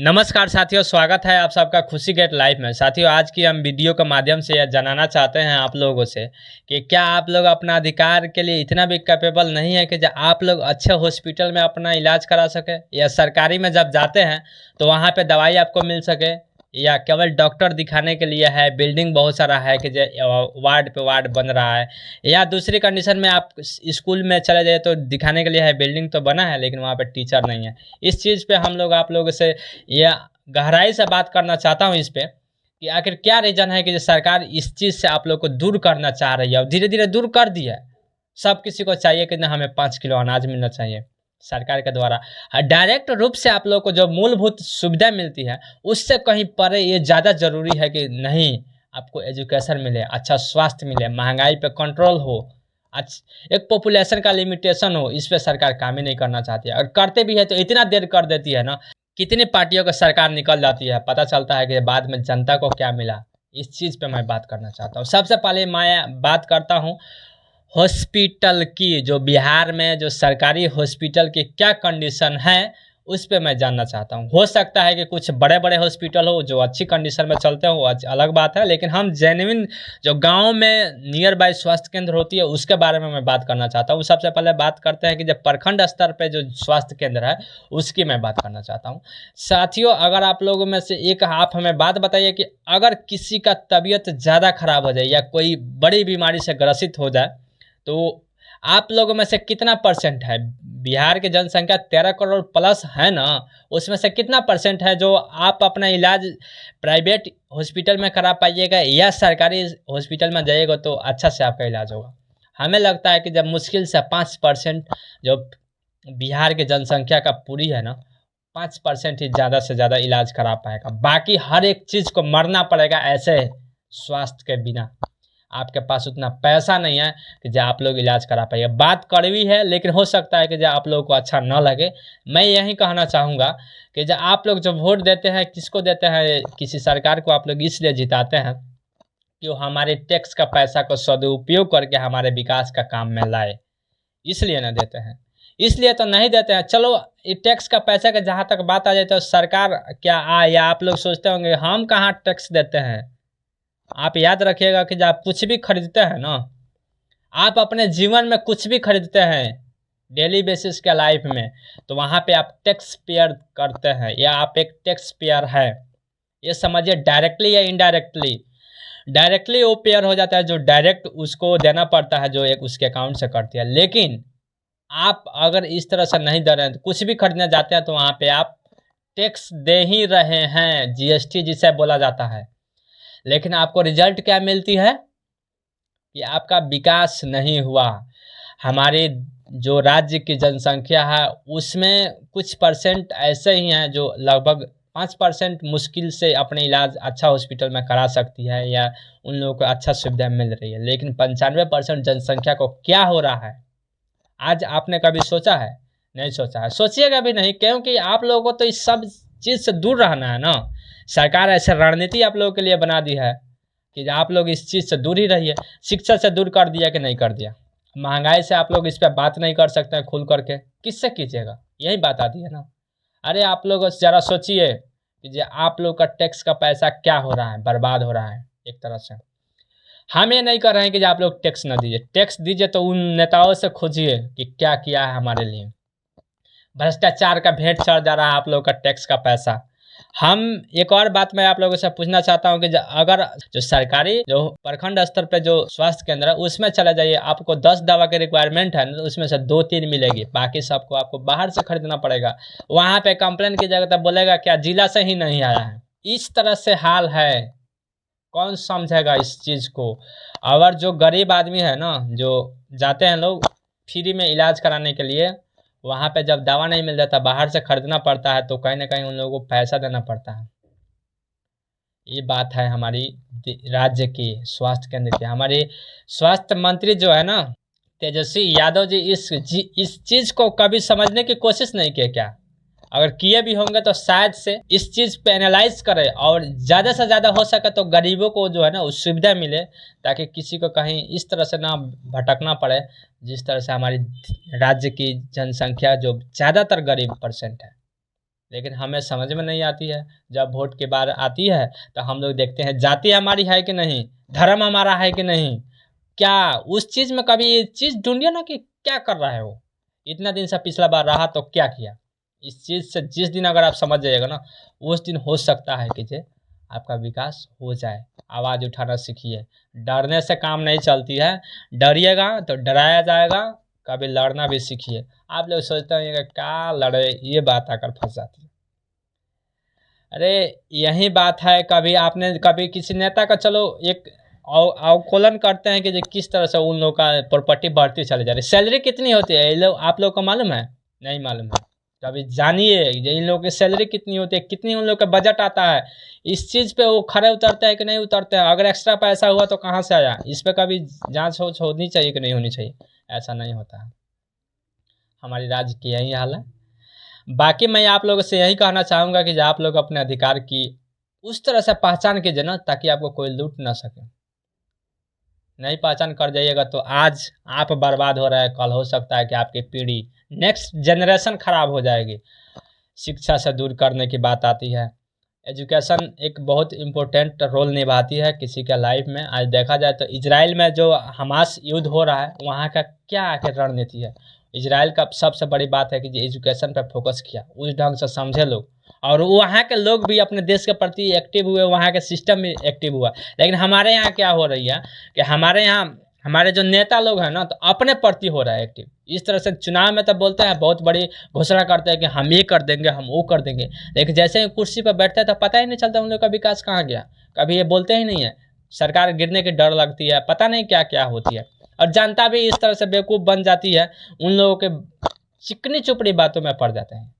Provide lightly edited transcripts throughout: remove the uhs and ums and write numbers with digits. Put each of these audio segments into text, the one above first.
नमस्कार साथियों, स्वागत है आप सबका खुशी गेट लाइफ में। साथियों, आज की हम वीडियो के माध्यम से यह जानना चाहते हैं आप लोगों से कि क्या आप लोग अपना अधिकार के लिए इतना भी कैपेबल नहीं है कि जब आप लोग अच्छे हॉस्पिटल में अपना इलाज करा सके, या सरकारी में जब जाते हैं तो वहाँ पे दवाई आपको मिल सके, या केवल डॉक्टर दिखाने के लिए है, बिल्डिंग बहुत सारा है कि वार्ड पे वार्ड बन रहा है, या दूसरी कंडीशन में आप स्कूल में चले जाए तो दिखाने के लिए है, बिल्डिंग तो बना है लेकिन वहाँ पे टीचर नहीं है। इस चीज़ पे हम लोग आप लोगों से यह गहराई से बात करना चाहता हूँ इस पे कि आखिर क्या रीज़न है कि जो सरकार इस चीज़ से आप लोग को दूर करना चाह रही है और धीरे धीरे दूर कर दी है। सब किसी को चाहिए कि ना हमें 5 किलो अनाज मिलना चाहिए सरकार के द्वारा। डायरेक्ट रूप से आप लोग को जो मूलभूत सुविधा मिलती है उससे कहीं परे ये ज़्यादा ज़रूरी है कि नहीं, आपको एजुकेशन मिले, अच्छा स्वास्थ्य मिले, महंगाई पे कंट्रोल हो, एक पॉपुलेशन का लिमिटेशन हो। इस पे सरकार काम ही नहीं करना चाहती है, और करते भी है तो इतना देर कर देती है ना। कितनी पार्टियों का सरकार निकल जाती है, पता चलता है कि बाद में जनता को क्या मिला। इस चीज़ पे मैं बात करना चाहता हूँ। सबसे पहले मैं बात करता हूँ हॉस्पिटल की। जो बिहार में जो सरकारी हॉस्पिटल की क्या कंडीशन है उस पे मैं जानना चाहता हूँ। हो सकता है कि कुछ बड़े बड़े हॉस्पिटल हो जो अच्छी कंडीशन में चलते हो, अलग बात है, लेकिन हम जेन्युइन जो गांव में नियर बाय स्वास्थ्य केंद्र होती है उसके बारे में मैं बात करना चाहता हूँ। सबसे पहले बात करते हैं कि जब प्रखंड स्तर पे जो स्वास्थ्य केंद्र है उसकी मैं बात करना चाहता हूँ। साथियों, अगर आप लोगों में से एक आप हमें बात बताइए कि अगर किसी का तबीयत ज़्यादा खराब हो जाए या कोई बड़ी बीमारी से ग्रसित हो जाए तो आप लोगों में से कितना परसेंट है, बिहार की जनसंख्या 13 करोड़ प्लस है ना, उसमें से कितना परसेंट है जो आप अपना इलाज प्राइवेट हॉस्पिटल में करा पाइएगा या सरकारी हॉस्पिटल में जाइएगा तो अच्छा से आपका इलाज होगा। हमें लगता है कि जब मुश्किल से 5% जो बिहार की जनसंख्या का पूरी है ना, 5% ही ज़्यादा से ज़्यादा इलाज करा पाएगा। बाकी हर एक चीज़ को मरना पड़ेगा ऐसे स्वास्थ्य के बिना। आपके पास उतना पैसा नहीं है कि जो आप लोग इलाज करा पाइए। बात कड़वी है लेकिन हो सकता है कि जो आप लोगों को अच्छा न लगे। मैं यही कहना चाहूँगा कि जब आप लोग जब वोट देते हैं, किसको देते हैं, किसी सरकार को आप लोग इसलिए जिताते हैं कि वो हमारे टैक्स का पैसा को सदुपयोग करके हमारे विकास का काम में लाए, इसलिए ना देते हैं। इसलिए तो नहीं देते हैं। चलो, ये टैक्स का पैसा के जहाँ तक बात आ जाए तो सरकार क्या या आप लोग सोचते होंगे हम कहाँ टैक्स देते हैं। आप याद रखिएगा कि जब आप कुछ भी खरीदते हैं ना, आप अपने जीवन में कुछ भी खरीदते हैं डेली बेसिस के लाइफ में, तो वहाँ पे आप टैक्स पेयर करते हैं या आप एक टैक्स पेयर है। ये समझिए, डायरेक्टली या इनडायरेक्टली। डायरेक्टली वो पेयर हो जाता है जो डायरेक्ट उसको देना पड़ता है, जो एक उसके अकाउंट से करती है। लेकिन आप अगर इस तरह से नहीं दे रहे हैं, तो कुछ भी खरीदने जाते हैं तो वहाँ पे आप टैक्स दे ही रहे हैं, जीएसटी जिसे बोला जाता है। लेकिन आपको रिजल्ट क्या मिलती है कि आपका विकास नहीं हुआ। हमारे जो राज्य की जनसंख्या है उसमें कुछ परसेंट ऐसे ही हैं जो लगभग 5% मुश्किल से अपने इलाज अच्छा हॉस्पिटल में करा सकती है या उन लोगों को अच्छा सुविधा मिल रही है। लेकिन 95% जनसंख्या को क्या हो रहा है, आज आपने कभी सोचा है? नहीं सोचा है, सोचिएगा भी नहीं, क्योंकि आप लोगों को तो इस सब चीज़ से दूर रहना है ना। सरकार ऐसे रणनीति आप लोगों के लिए बना दी है कि आप लोग इस चीज़ से दूर ही रहिए। शिक्षा से दूर कर दिया कि नहीं कर दिया। महंगाई से आप लोग इस पर बात नहीं कर सकते हैं खुल करके, किससे कीजिएगा, यही बात आती है ना। अरे आप लोग ज़रा सोचिए कि जो आप लोग का टैक्स का पैसा क्या हो रहा है, बर्बाद हो रहा है एक तरह से। हम ये नहीं कर रहे हैं कि आप लोग टैक्स ना दीजिए, टैक्स दीजिए तो उन नेताओं से खोजिए कि क्या किया है हमारे लिए। भ्रष्टाचार का भेंट चढ़ जा रहा है आप लोग का टैक्स का पैसा। हम एक और बात मैं आप लोगों से पूछना चाहता हूं कि अगर जो सरकारी जो प्रखंड स्तर पे जो स्वास्थ्य केंद्र है उसमें चला जाइए, आपको 10 दवा की रिक्वायरमेंट है तो उसमें से 2-3 मिलेगी, बाकी सबको आपको बाहर से खरीदना पड़ेगा। वहाँ पे कंप्लेन की जगह तब बोलेगा क्या जिला से ही नहीं आया है। इस तरह से हाल है, कौन समझेगा इस चीज़ को। और जो गरीब आदमी है ना, जो जाते हैं लोग फ्री में इलाज कराने के लिए, वहाँ पे जब दवा नहीं मिल जाता, बाहर से खरीदना पड़ता है, तो कहीं ना कहीं उन लोगों को पैसा देना पड़ता है। ये बात है हमारी राज्य की स्वास्थ्य केंद्र की। हमारे स्वास्थ्य मंत्री जो है ना, तेजस्वी यादव जी, इस चीज़ को कभी समझने की कोशिश नहीं किए क्या? अगर किए भी होंगे तो शायद से इस चीज़ पे एनालाइज करें और ज़्यादा से ज़्यादा हो सके तो गरीबों को जो है ना उस सुविधा मिले, ताकि किसी को कहीं इस तरह से ना भटकना पड़े जिस तरह से हमारी राज्य की जनसंख्या जो ज़्यादातर गरीब परसेंट है। लेकिन हमें समझ में नहीं आती है। जब वोट की बार आती है तो हम लोग देखते हैं जाति हमारी है कि नहीं, धर्म हमारा है कि नहीं, क्या उस चीज़ में कभी ये चीज़ ढूंढिए ना कि क्या कर रहा है वो, इतना दिन से पिछला बार रहा तो क्या किया। इस चीज़ से जिस दिन अगर आप समझ जाइएगा ना, उस दिन हो सकता है कि जे आपका विकास हो जाए। आवाज़ उठाना सीखिए, डरने से काम नहीं चलती है, डरिएगा तो डराया जाएगा। कभी लड़ना भी सीखिए। आप लोग सोचते होंगे क्या लड़े, ये बात आकर फंस जाती है। अरे यही बात है, कभी आपने कभी किसी नेता का चलो एक अवकलन करते हैं कि जो किस तरह से उन लोगों का प्रॉपर्टी बढ़ती चली जा रही है, सैलरी कितनी होती है ये लोग आप लोग को मालूम है? नहीं मालूम है। कभी जानिए ये इन लोगों की सैलरी कितनी होती है, कितनी उन लोग का बजट आता है, इस चीज़ पे वो खड़े उतरते हैं कि नहीं उतरते हैं। अगर एक्स्ट्रा पैसा हुआ तो कहाँ से आया, इस पे कभी जांच होनी चाहिए कि नहीं होनी चाहिए? ऐसा नहीं होता है। हमारी राज्य की यही हाल है। बाकी मैं आप लोगों से यही कहना चाहूँगा कि आप लोग अपने अधिकार की उस तरह से पहचान कीजिए ना, ताकि आपको कोई लूट ना सके। नहीं पहचान कर जाइएगा तो आज आप बर्बाद हो रहे हैं, कल हो सकता है कि आपकी पीढ़ी, नेक्स्ट जनरेशन खराब हो जाएगी। शिक्षा से दूर करने की बात आती है, एजुकेशन एक बहुत इम्पोर्टेंट रोल निभाती है किसी के लाइफ में। आज देखा जाए तो इजराइल में जो हमास युद्ध हो रहा है, वहाँ का क्या आखिर रणनीति है? इजराइल का सबसे बड़ी बात है कि जो एजुकेशन पर फोकस किया, उस ढंग से समझे लोग, और वहाँ के लोग भी अपने देश के प्रति एक्टिव हुए, वहाँ के सिस्टम भी एक्टिव हुआ। लेकिन हमारे यहाँ क्या हो रही है कि हमारे यहाँ हमारे जो नेता लोग हैं ना, तो अपने प्रति हो रहा है एक्टिव। इस तरह से चुनाव में तो बोलते हैं, बहुत बड़ी घोषणा करते हैं कि हम ये कर देंगे, हम वो कर देंगे, लेकिन जैसे ही कुर्सी पर बैठते हैं तो पता ही नहीं चलता उन लोग का विकास कहाँ गया। कभी ये बोलते ही नहीं है, सरकार गिरने की डर लगती है, पता नहीं क्या क्या होती है। और जनता भी इस तरह से बेवकूफ़ बन जाती है, उन लोगों के चिकनी चुपड़ी बातों में पड़ जाते हैं।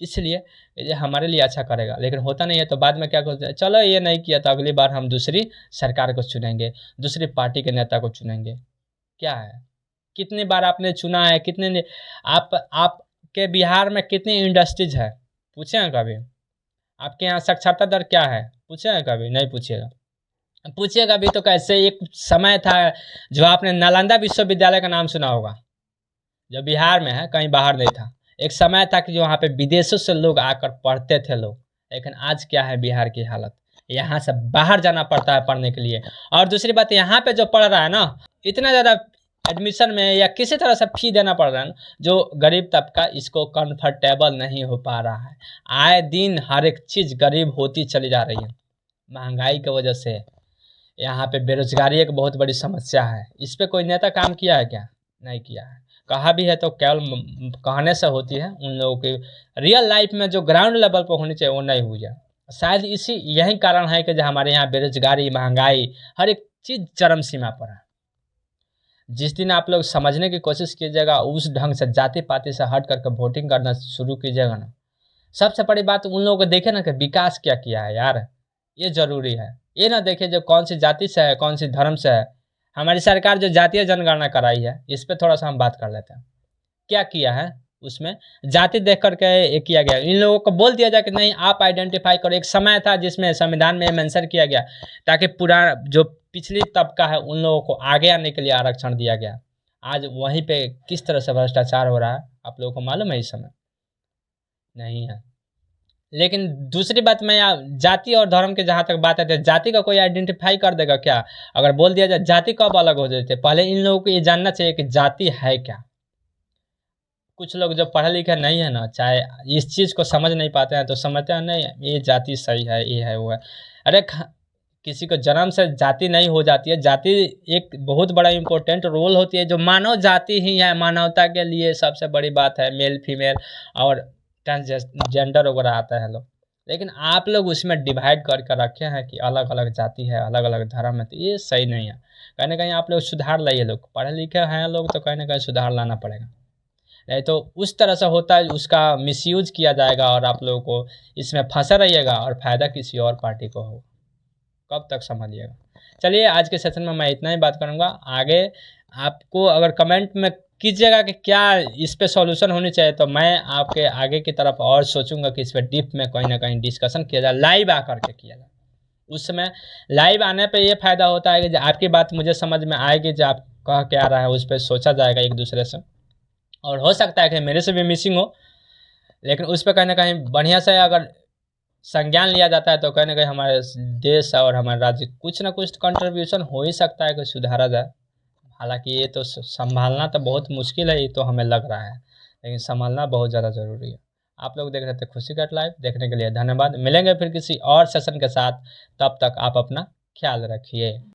इसलिए ये हमारे लिए अच्छा करेगा, लेकिन होता नहीं है तो बाद में क्या करते हैं, चलो ये नहीं किया तो अगली बार हम दूसरी सरकार को चुनेंगे, दूसरी पार्टी के नेता को चुनेंगे। क्या है, कितनी बार आपने चुना है, कितने आप आपके बिहार में कितनी इंडस्ट्रीज है, पूछे हैं कभी? आपके यहाँ साक्षरता दर क्या है, पूछे हैं कभी? नहीं पूछिएगा। पूछिएगा भी तो कैसे। एक समय था जो आपने नालंदा विश्वविद्यालय का नाम सुना होगा, जो बिहार में है, कहीं बाहर नहीं था। एक समय था कि जो वहाँ पे विदेशों से लोग आकर पढ़ते थे लोग, लेकिन आज क्या है बिहार की हालत, यहाँ से बाहर जाना पड़ता है पढ़ने के लिए। और दूसरी बात, यहाँ पे जो पढ़ रहा है ना, इतना ज़्यादा एडमिशन में या किसी तरह से फी देना पड़ रहा है ना, जो गरीब तबका इसको कंफर्टेबल नहीं हो पा रहा है। आए दिन हर एक चीज़ गरीब होती चली जा रही है, महंगाई की वजह से। यहाँ पे बेरोजगारी एक बहुत बड़ी समस्या है। इस पे कोई नेता काम किया है क्या? नहीं किया है। कहा भी है तो केवल कहने से होती है, उन लोगों की रियल लाइफ में जो ग्राउंड लेवल पर होनी चाहिए वो नहीं हुई है। शायद इसी यही कारण है कि जो हमारे यहाँ बेरोजगारी, महंगाई, हर एक चीज़ चरम सीमा पर है। जिस दिन आप लोग समझने की कोशिश कीजिएगा, उस ढंग से जाति पाति से हट करके वोटिंग करना शुरू कीजिएगा ना, सबसे बड़ी बात उन लोगों को देखे ना कि विकास क्या किया है यार, ये जरूरी है। ये ना देखे जो कौन सी जाति से है, कौन सी धर्म से है। हमारी सरकार जो जातीय जनगणना कराई है, इस पे थोड़ा सा हम बात कर लेते हैं। क्या किया है उसमें? जाति देख करके ये किया गया, इन लोगों को बोल दिया जाए कि नहीं आप आइडेंटिफाई करो। एक समय था जिसमें संविधान में मेंशन किया गया, ताकि पूरा जो पिछली तबका है उन लोगों को आगे आने के लिए आरक्षण दिया गया। आज वहीं पे किस तरह से भ्रष्टाचार हो रहा है, आप लोगों को मालूम है? इस समय नहीं है। लेकिन दूसरी बात, मैं जाति और धर्म के जहाँ तक बात है, जाति का कोई आइडेंटिफाई कर देगा क्या? अगर बोल दिया जाए जाति कब अलग हो जाते, पहले इन लोगों को ये जानना चाहिए कि जाति है क्या। कुछ लोग जो पढ़े लिखे नहीं है ना, चाहे इस चीज़ को समझ नहीं पाते हैं, तो समझते हैं नहीं ये जाति सही है, ये है वो है। अरे किसी को जन्म से जाति नहीं हो जाती है। जाति एक बहुत बड़ा इम्पोर्टेंट रोल होती है, जो मानव जाति ही है, मानवता के लिए सबसे बड़ी बात है। मेल फीमेल और ट्रांसजेंडर वगैरह आता है लोग, लेकिन आप लोग उसमें डिवाइड करके रखे हैं कि अलग अलग जाति है, अलग अलग धर्म है, तो ये सही नहीं है। कहीं ना कहीं आप लोग सुधार लाइए, लोग पढ़े लिखे हैं लोग, तो कहीं ना कहीं सुधार लाना पड़ेगा। नहीं तो उस तरह से होता है, उसका मिसयूज किया जाएगा और आप लोगों को इसमें फंसा रहिएगा और फ़ायदा किसी और पार्टी को हो। कब तक संभालिएगा? चलिए आज के सेशन में मैं इतना ही बात करूँगा। आगे आपको अगर कमेंट में कीजिएगा कि क्या इस पे सॉल्यूशन होनी चाहिए, तो मैं आपके आगे की तरफ और सोचूंगा कि इस पर डीप में कहीं ना कहीं डिस्कशन किया जाए, लाइव आकर के किया जाए। उस समय लाइव आने पे ये फ़ायदा होता है कि आपकी बात मुझे समझ में आएगी, जो आप कह क्या रहा है उस पर सोचा जाएगा एक दूसरे से, और हो सकता है कि मेरे से भी मिसिंग हो, लेकिन उस पर कहीं ना कहीं बढ़िया से अगर संज्ञान लिया जाता है तो कहीं ना कहीं हमारे देश और हमारे राज्य कुछ ना कुछ कंट्रीब्यूशन हो ही सकता है कि सुधारा जाए। हालांकि ये तो संभालना तो बहुत मुश्किल है, ये तो हमें लग रहा है, लेकिन संभालना बहुत ज़्यादा ज़रूरी है। आप लोग देख रहे थे खुशी कैट लाइव, देखने के लिए धन्यवाद। मिलेंगे फिर किसी और सेशन के साथ, तब तक आप अपना ख्याल रखिए।